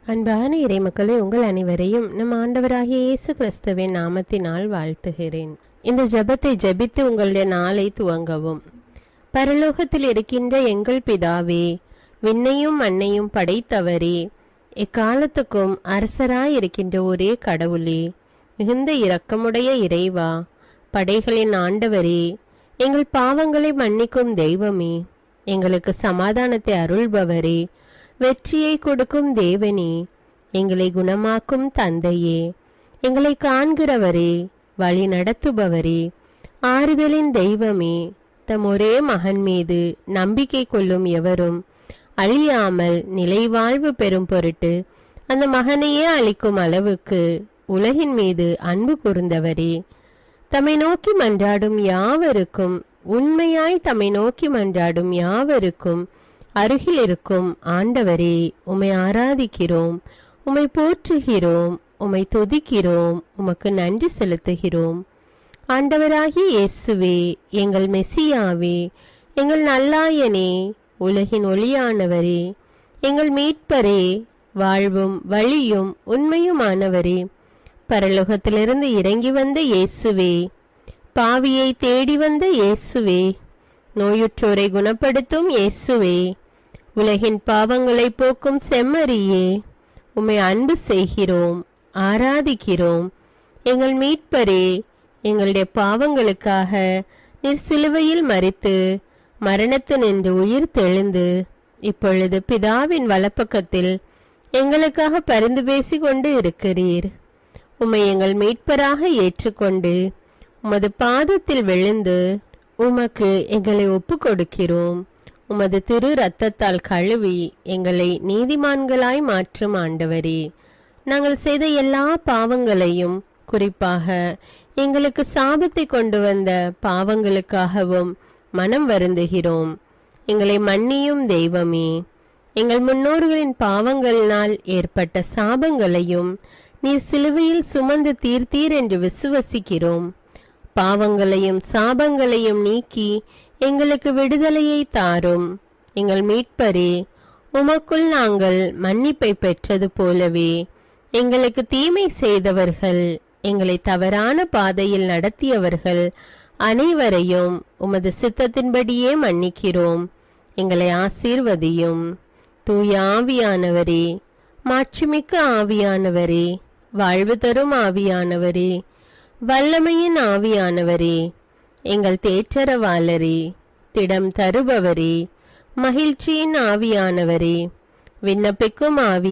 அன்பான இறைமக்களே, உங்கள் அனைவரையும் நம் ஆண்டவராகிய இயேசு கிறிஸ்துவின் நாமத்தினால் வாழ்த்துகிறேன். இந்த ஜெபத்தை ஜெபித்து உங்களுடைய நாளை துவங்கவும். பரலோகத்தில் இருக்கின்ற எங்கள் பிதாவே, விண்ணையும் மண்ணையும் படைத்தவரே, எக்காலத்துக்கும் அரசராயிருக்கின்ற ஒரே கடவுளே, மிகுந்த இரக்கமுடைய இறைவா, படைகளின் ஆண்டவரே, எங்கள் பாவங்களை மன்னிக்கும் தெய்வமே, எங்களுக்கு சமாதானத்தை அருள்பவரே, வெற்றியை கொடுக்கும் தேவனே, எங்களை குணமாக்கும் தந்தையே, எங்களை காண்கிறவரே, வழி நடத்துபவரே, ஆறுதலின் தெய்வமே, தம் ஒரே மகன் மீது நம்பிக்கை கொள்ளும் எவரும் அழியாமல் நிலைவாழ்வு பெறும் பொருட்டு அந்த மகனையே அளிக்கும் அளவுக்கு உலகின் மீது அன்பு கூர்ந்தவரே, தம்மை நோக்கி மன்றாடும் யாவருக்கும், உண்மையாய் தம்மை நோக்கி மன்றாடும் யாவருக்கும் அருகில் இருக்கும் ஆண்டவரே, உம்மை ஆராதிக்கிறோம், உம்மை போற்றுகிறோம், உம்மை துதிக்கிறோம், உமக்கு நன்றி செலுத்துகிறோம். ஆண்டவராகிய இயேசுவே, எங்கள் மெசியாவே, எங்கள் நல்லாயனே, உலகின் ஒளியானவரே, எங்கள் மீட்பரே, வாழ்வும் வழியும் உண்மையுமானவரே, பரலோகத்திலிருந்து இறங்கி வந்த இயேசுவே, பாவியை தேடி வந்த இயேசுவே, நோயுற்றோரை குணப்படுத்தும் இயேசுவே, உலகின் பாவங்களை போக்கும் செம்மறியே, உம்மை அன்பு செய்கிறோம், ஆராதிக்கிறோம். எங்கள் மீட்பரே, எங்களுடைய பாவங்களுக்காக நீர் சிலுவையில் மரித்து மரணத்தினின்று உயிர் தெழுந்து இப்பொழுது பிதாவின் வலப்பக்கத்தில் எங்களுக்காக பரிந்து பேசி கொண்டு இருக்கிறீர். உம்மை எங்கள் மீட்பராக ஏற்றுக்கொண்டு உமது பாதத்தில் விழுந்து உமக்கு எங்களை ஒப்பு கொடுக்கிறோம். உமது திரு இரத்தத்தால் கழுவி எங்களை நீதிமான்களாய் மாற்றும் ஆண்டவரே, நாங்கள் செய்த எல்லா பாவங்களையும், குறிப்பாக எங்களுக்கு சாபத்தை கொண்டு வந்த பாவங்களுக்காகவும் மனம் வருந்துகிறோம். எங்களை மன்னியும் தெய்வமே, எங்கள் முன்னோர்களின் பாவங்களினால் ஏற்பட்ட சாபங்களையும் நீர் சிலுவையில் சுமந்து தீர்த்தீர் என்று விசுவசிக்கிறோம். பாவங்களையும் சாபங்களையும் நீக்கி எங்களுக்கு விடுதலையை தாரும். எங்கள் மீட்பரே, உமக்குள் நாங்கள் மன்னிப்பை பெற்றது போலவே எங்களுக்கு தீமை செய்தவர்கள், எங்களை தவறான பாதையில் நடத்தியவர்கள் அனைவரையும் உமது சித்தத்தின்படியே மன்னிக்கிறோம். எங்களை ஆசீர்வதியும். தூய ஆவியானவரே, மாட்சிமிக்க ஆவியானவரே, வாழ்வு தரும் ஆவியானவரே, வல்லமையின் ஆவியானவரே, எங்கள் தேற்றரவாளரே, திடம் தருபவரே, மகிழ்ச்சியின் ஆவியானவரே, விண்ணப்பிக்கும் ஆவி